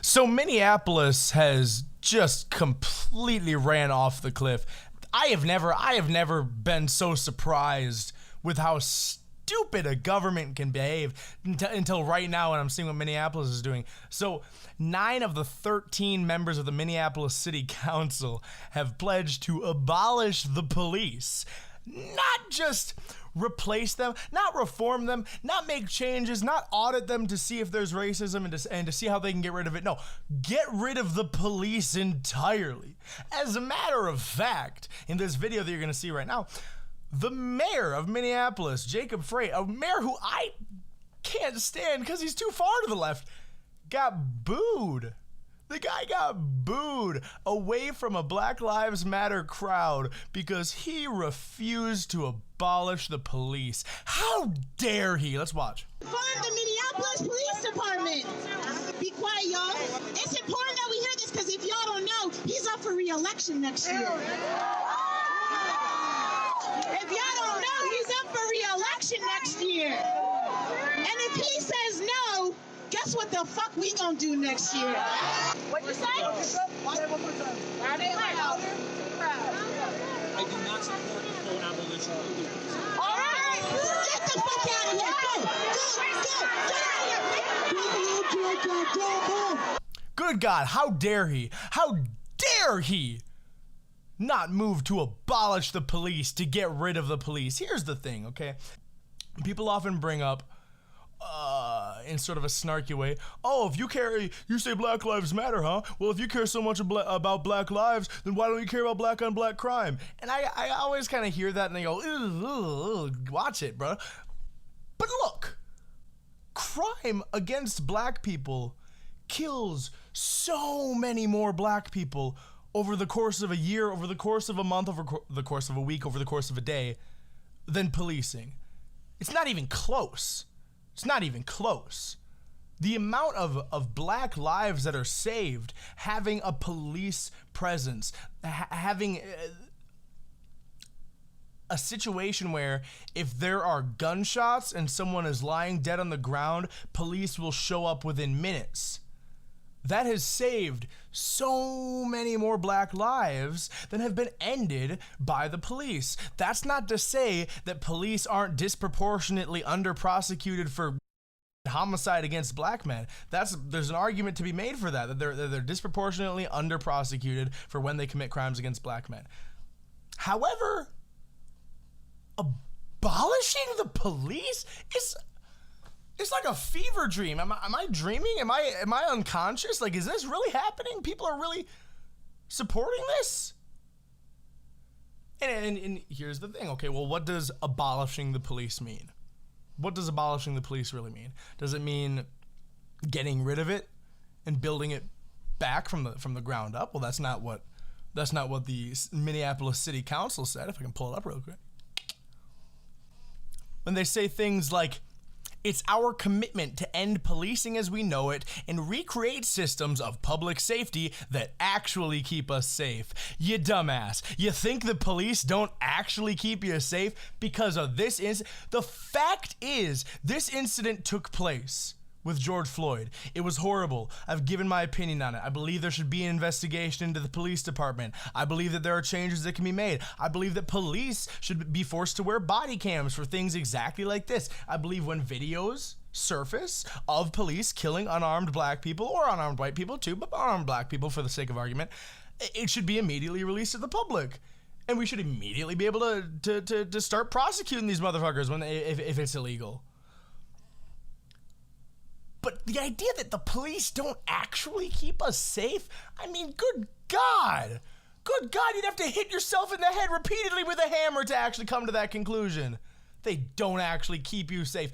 So Minneapolis has just completely ran off the cliff. I have never been so surprised with how stupid a government can behave until right now when I'm seeing what Minneapolis is doing. So 9 of the 13 members of the Minneapolis City Council have pledged to abolish the police. Not just replace them, not reform them, not make changes, not audit them to see if there's racism and to see how they can get rid of it. No, get rid of the police entirely. As a matter of fact, in this video that you're going to see right now, the mayor of Minneapolis, Jacob Frey, a mayor who I can't stand because he's too far to the left, got booed. The guy got booed away from a Black Lives Matter crowd because he refused to abolish the police. How dare he? Let's watch. Fund the Minneapolis Police Department. Be quiet, y'all. It's important that we hear this because if y'all don't know, he's up for re-election next year. If y'all don't know, he's up for re-election next year. And if he says no, guess what the fuck we gonna do next year? What'd you say? Say it one more time. I do not support the full abolition of the police. All right, get the fuck out of here. Go. Get out of here. Good God, how dare he? How dare he not move to abolish the police, to get rid of the police? Here's the thing, okay? People often bring up in sort of a snarky way, oh, if you say Black Lives Matter, huh? Well, if you care so much about Black lives, then why don't you care about black on black crime? And I always kind of hear that and they go, ugh, watch it, bro. But look, crime against black people kills so many more black people over the course of a year, over the course of a month, over the course of a week, over the course of a day than policing. It's not even close. It's not even close. The amount of black lives that are saved having a police presence, having a situation where if there are gunshots and someone is lying dead on the ground, police will show up within minutes. That has saved so many more black lives than have been ended by the police. That's not to say that police aren't disproportionately under-prosecuted for homicide against black men. There's an argument to be made for that they're disproportionately under-prosecuted for when they commit crimes against black men. However, abolishing the police is... It's like a fever dream. Am I dreaming? Am I unconscious? Like, is this really happening? People are really supporting this? And here's the thing. Okay, well, what does abolishing the police mean? What does abolishing the police really mean? Does it mean getting rid of it and building it back from the ground up? Well, that's not what the Minneapolis City Council said. If I can pull it up real quick. When they say things like, it's our commitment to end policing as we know it and recreate systems of public safety that actually keep us safe. You dumbass. You think the police don't actually keep you safe because of this incident? The fact is, this incident took place with George Floyd. It was horrible. I've given my opinion on it. I believe there should be an investigation into the police department. I believe that there are changes that can be made. I believe that police should be forced to wear body cams for things exactly like this. I believe when videos surface of police killing unarmed black people, or unarmed white people too, but unarmed black people for the sake of argument, it should be immediately released to the public. And we should immediately be able to start prosecuting these motherfuckers if it's illegal. But the idea that the police don't actually keep us safe, I mean, good God. Good God, you'd have to hit yourself in the head repeatedly with a hammer to actually come to that conclusion. They don't actually keep you safe,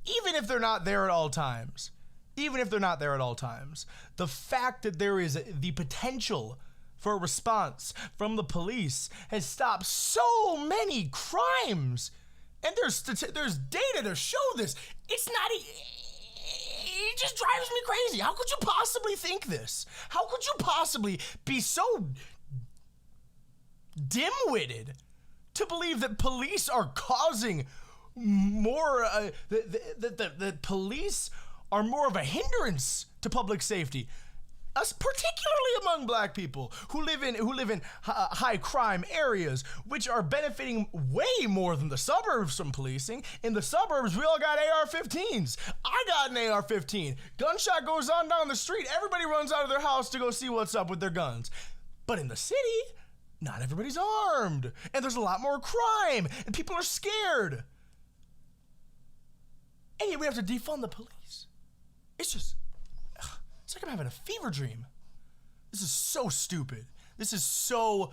even if they're not there at all times. Even if they're not there at all times. The fact that there is the potential for a response from the police has stopped so many crimes. And there's data to show this. It's not... It just drives me crazy. How could you possibly think this? How could you possibly be so dim-witted to believe that police are causing more, that police are more of a hindrance to public safety? us, particularly among black people who live in high crime areas, which are benefiting way more than the suburbs from policing. In the suburbs, we all got AR-15s. I got an AR-15. Gunshot goes on down the street. Everybody runs out of their house to go see what's up with their guns. But in the city, not everybody's armed, and there's a lot more crime, and people are scared. And yet we have to defund the police. It's like I'm having a fever dream. This is so stupid. This is so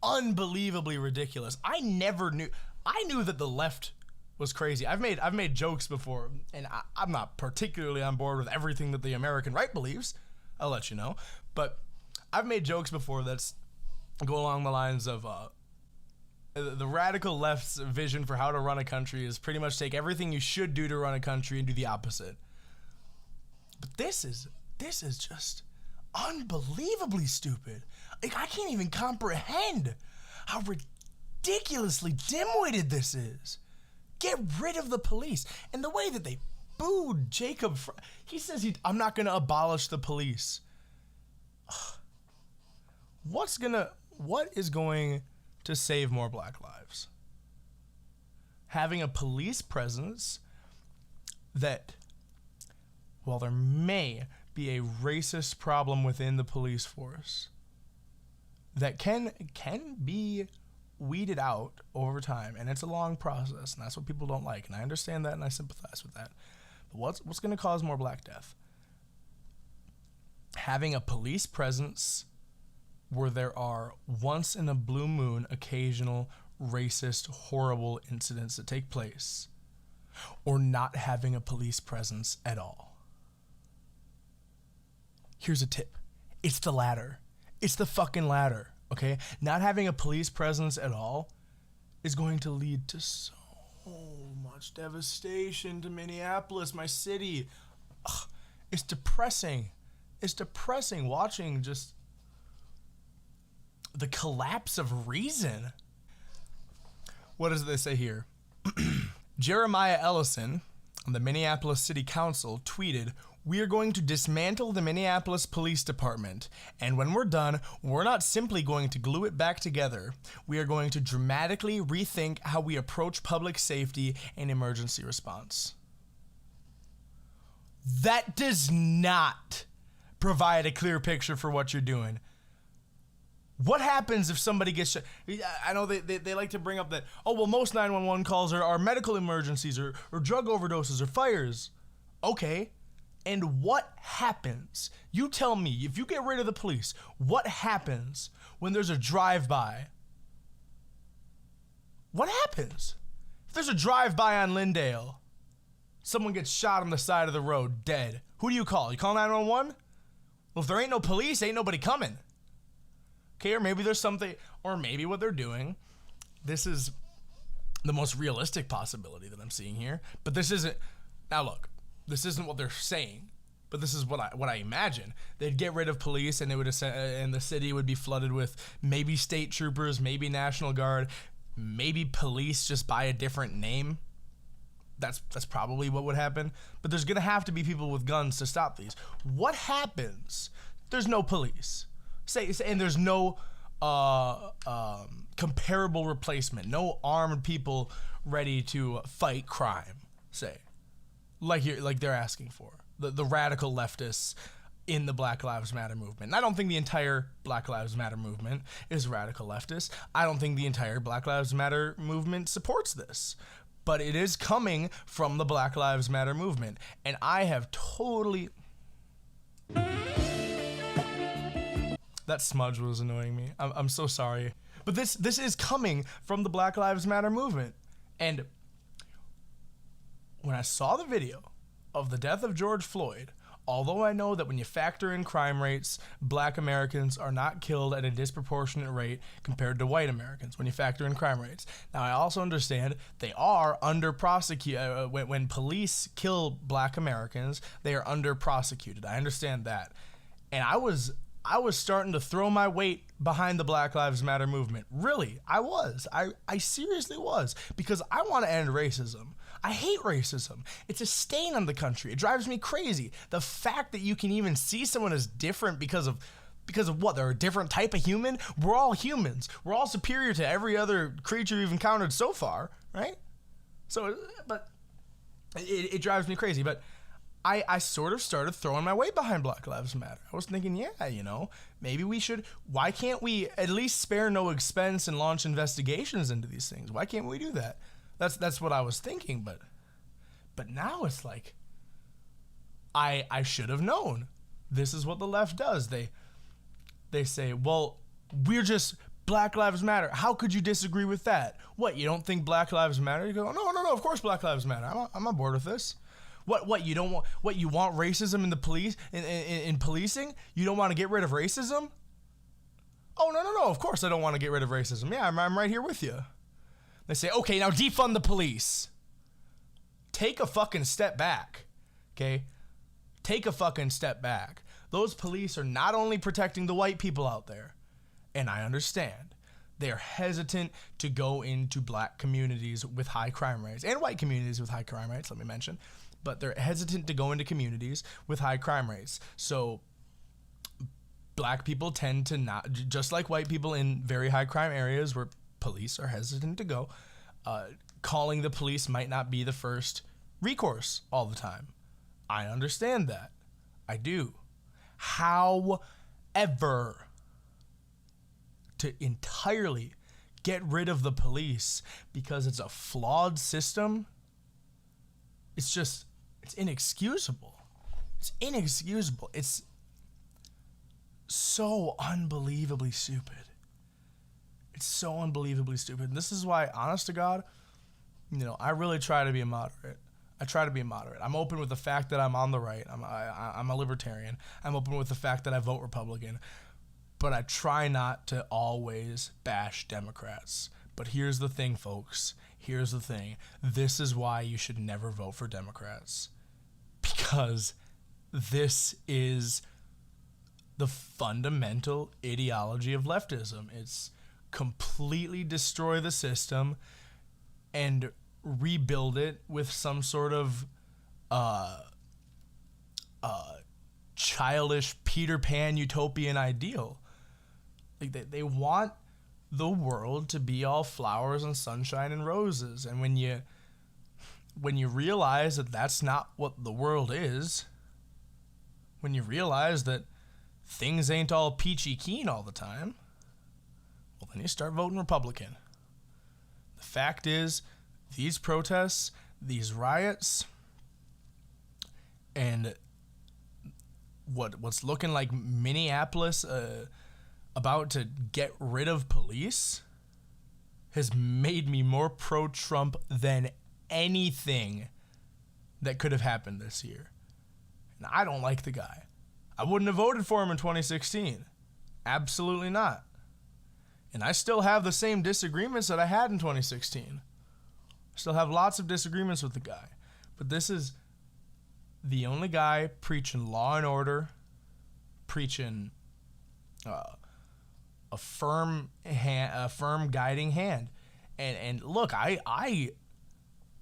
unbelievably ridiculous. I knew that the left was crazy. I've made jokes before, and I'm not particularly on board with everything that the American right believes. I'll let you know. But I've made jokes before that's go along the lines of the radical left's vision for how to run a country is pretty much take everything you should do to run a country and do the opposite. But this is just unbelievably stupid. Like, I can't even comprehend how ridiculously dim-witted this is. Get rid of the police. And the way that they booed Jacob, he says I'm not going to abolish the police. What is going to save more black lives? Having a police presence that, while there may be a racist problem within the police force, that can be weeded out over time, and it's a long process, and that's what people don't like, and I understand that, and I sympathize with that. But what's going to cause more black death? Having a police presence where there are once in a blue moon occasional racist, horrible incidents that take place, or not having a police presence at all. Here's a tip. It's the latter. It's the fucking latter, okay? Not having a police presence at all is going to lead to so much devastation to Minneapolis, my city. Ugh, it's depressing. It's depressing watching just the collapse of reason. What does they say here? Jeremiah Ellison on the Minneapolis City Council tweeted, "We are going to dismantle the Minneapolis Police Department, and when we're done, we're not simply going to glue it back together. We are going to dramatically rethink how we approach public safety and emergency response." That does not provide a clear picture for what you're doing. What happens if somebody gets shot? I know they like to bring up that, oh, well, most 911 calls are medical emergencies or drug overdoses or fires. Okay. And what happens? You tell me, if you get rid of the police, what happens when there's a drive-by? What happens? If there's a drive-by on Lindale, someone gets shot on the side of the road, dead. Who do you call? You call 911? Well, if there ain't no police, ain't nobody coming. Okay, or maybe there's something, or maybe what they're doing, this is the most realistic possibility that I'm seeing here, but this isn't, now look, this isn't what they're saying, but this is what I imagine. They'd get rid of police, and and the city would be flooded with maybe state troopers, maybe National Guard, maybe police just by a different name. That's probably what would happen, but there's gonna have to be people with guns to stop these. What happens? There's no police. And there's no comparable replacement, no armed people ready to fight crime, say, like they're asking for, the radical leftists in the Black Lives Matter movement. And I don't think the entire Black Lives Matter movement is radical leftist. I don't think the entire Black Lives Matter movement supports this, but it is coming from the Black Lives Matter movement, and I have totally... That smudge was annoying me. I'm so sorry. But this is coming from the Black Lives Matter movement. And when I saw the video of the death of George Floyd, although I know that when you factor in crime rates, black Americans are not killed at a disproportionate rate compared to white Americans when you factor in crime rates. Now, I also understand they are under prosecuted. When police kill black Americans, they are under prosecuted. I understand that. And I was starting to throw my weight behind the Black Lives Matter movement. Really, I was. I seriously was. Because I want to end racism. I hate racism. It's a stain on the country. It drives me crazy. The fact that you can even see someone as different because of what? They're a different type of human? We're all humans. We're all superior to every other creature we've encountered so far, right? So, but it drives me crazy. But I sort of started throwing my weight behind Black Lives Matter. I was thinking, yeah, you know, maybe we should, why can't we at least spare no expense and launch investigations into these things? Why can't we do that? That's what I was thinking, but now it's like, I should have known. This is what the left does. They say, well, we're just, Black Lives Matter. How could you disagree with that? What, you don't think Black Lives Matter? You go, no, of course Black Lives Matter. I'm on board with this. What you don't want? What, you want racism in the police in policing? You don't want to get rid of racism? Oh no! Of course I don't want to get rid of racism. Yeah, I'm right here with you. They say, okay, now defund the police. Take a fucking step back, okay? Take a fucking step back. Those police are not only protecting the white people out there, and I understand. They're hesitant to go into black communities with high crime rates and white communities with high crime rates, let me mention. But they're hesitant to go into communities with high crime rates. So black people tend to not, just like white people in very high crime areas where police are hesitant to go, calling the police might not be the first recourse all the time. I understand that. I do. However, to entirely get rid of the police because it's a flawed system, it's inexcusable. It's inexcusable. It's so unbelievably stupid. It's so unbelievably stupid. And this is why, honest to God, you know, I really try to be a moderate. I'm open with the fact that I'm on the right. I'm a libertarian. I'm open with the fact that I vote Republican. But I try not to always bash Democrats. But here's the thing, folks. Here's the thing. This is why you should never vote for Democrats. Because this is the fundamental ideology of leftism. It's completely destroy the system and rebuild it with some sort of childish Peter Pan utopian ideal. Like they want the world to be all flowers and sunshine and roses, and when you realize that that's not what the world is, when you realize that things ain't all peachy keen all the time, well, then you start voting Republican. The fact is, these protests, these riots, and what's looking like Minneapolis about to get rid of police has made me more pro-Trump than anything that could have happened this year. And I don't like the guy. I wouldn't have voted for him in 2016. Absolutely not. And I still have the same disagreements that I had in 2016. I still have lots of disagreements with the guy. But this is the only guy preaching law and order, preaching a firm guiding hand. And look, I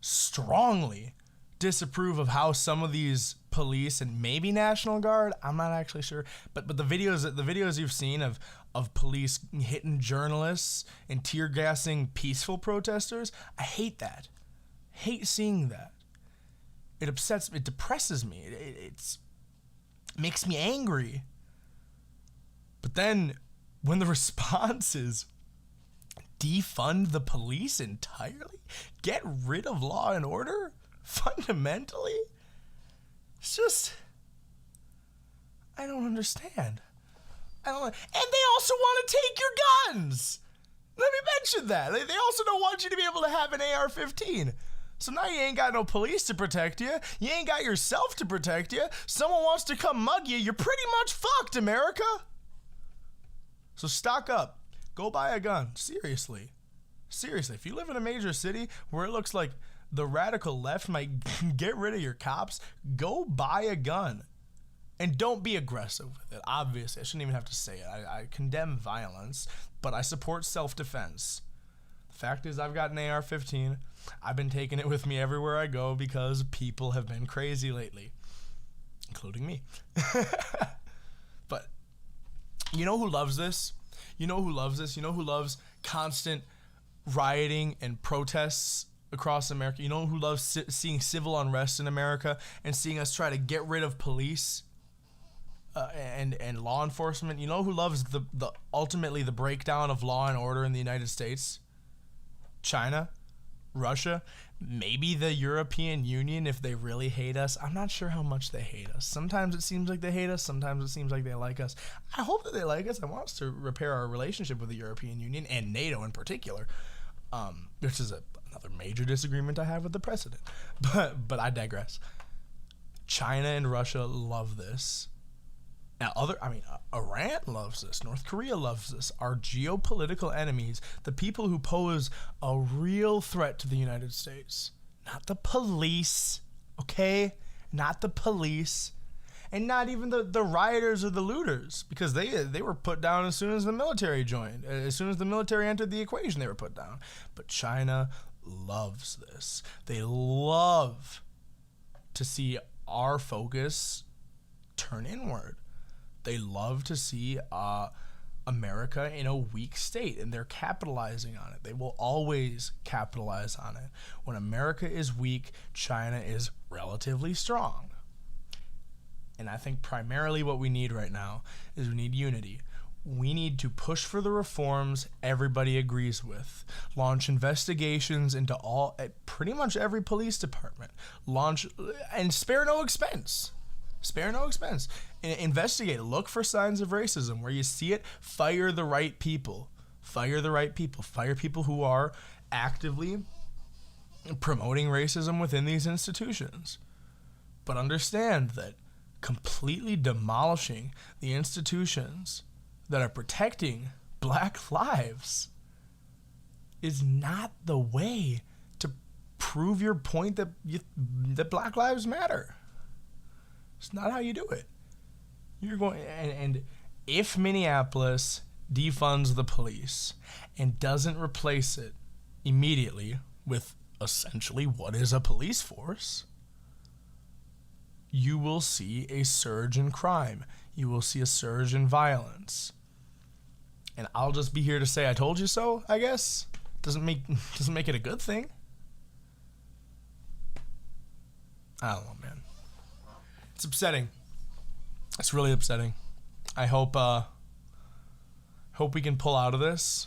strongly disapprove of how some of these police and maybe National Guard, I'm not actually sure, but the videos you've seen of police hitting journalists and tear gassing peaceful protesters, I hate that. Hate seeing that. It upsets me, it depresses me. It makes me angry. But then when the response is defund the police entirely, get rid of law and order, fundamentally, it's just, I don't understand. And they also want to take your guns. Let me mention that. They also don't want you to be able to have an AR-15. So now you ain't got no police to protect you. You ain't got yourself to protect you. Someone wants to come mug you. You're pretty much fucked, America. So stock up. Go buy a gun. Seriously. If you live in a major city where it looks like the radical left might get rid of your cops, go buy a gun. And don't be aggressive with it. Obviously, I shouldn't even have to say it. I condemn violence, but I support self-defense. The Fact is, I've got an AR-15. I've been taking it with me everywhere I go because people have been crazy lately, including me. But you know who loves this? You know who loves this? You know who loves constant rioting and protests across America? You know who loves seeing civil unrest in America and seeing us try to get rid of police and law enforcement? You know who loves the ultimately the breakdown of law and order in the United States? China, Russia, maybe the European Union if they really hate us. I'm not sure how much they hate us. Sometimes it seems like they hate us. Sometimes it seems like they like us. I hope that they like us. I want us to repair our relationship with the European Union and NATO in particular, which is another major disagreement I have with the president. But I digress. China and Russia love this. Now, Iran loves this. North Korea loves this. Our geopolitical enemies, the people who pose a real threat to the United States, not the police, okay? Not the police, and not even the rioters or the looters, because they were put down as soon as the military joined. As soon as the military entered the equation, they were put down. But China loves this. They love to see our focus turn inward. They love to see America in a weak state, and they're capitalizing on it. They will always capitalize on it. When America is weak, China is relatively strong. And I think primarily what we need right now is we need unity. We need to push for the reforms everybody agrees with. Launch investigations into pretty much every police department. And spare no expense. Spare no expense. Investigate. Look for signs of racism. Where you see it, fire the right people. Fire the right people. Fire people who are actively promoting racism within these institutions. But understand that completely demolishing the institutions that are protecting black lives is not the way to prove your point that black lives matter. It's not how you do it. You're going and if Minneapolis defunds the police and doesn't replace it immediately with essentially what is a police force, you will see a surge in crime. You will see a surge in violence. And I'll just be here to say I told you so, I guess. Doesn't make it a good thing. I don't know, man. It's upsetting. It's really upsetting. I hope we can pull out of this.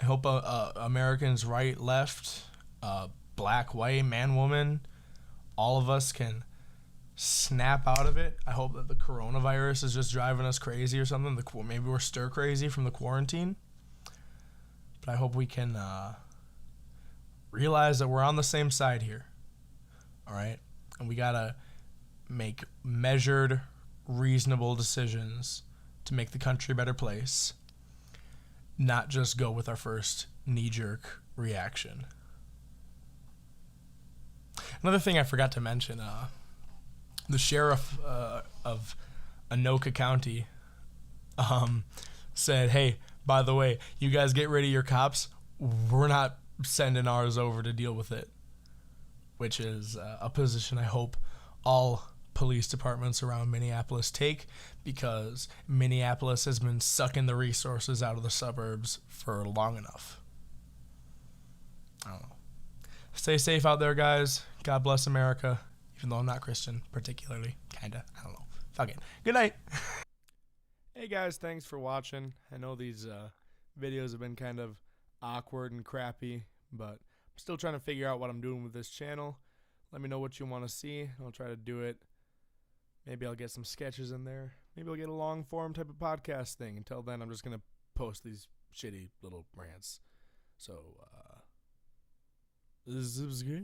I hope Americans, right, left, black, white, man, woman, all of us can snap out of it. I hope that the coronavirus is just driving us crazy or something. Maybe we're stir crazy from the quarantine. But I hope we can realize that we're on the same side here. All right? And we got to make measured, reasonable decisions to make the country a better place, not just go with our first knee-jerk reaction. Another thing I forgot to mention, the sheriff of Anoka County said, hey, by the way, you guys get rid of your cops. We're not sending ours over to deal with it, which is a position I hope all police departments around Minneapolis take, because Minneapolis has been sucking the resources out of the suburbs for long enough. I don't know. Stay safe out there, guys. God bless America, even though I'm not Christian, particularly. Kinda. I don't know. Fuck it. Good night. Hey, guys. Thanks for watching. I know these videos have been kind of awkward and crappy, but I'm still trying to figure out what I'm doing with this channel. Let me know what you want to see. I'll try to do it. Maybe I'll get some sketches in there. Maybe I'll get a long form type of podcast thing. Until then, I'm just going to post these shitty little rants. So, subscribe.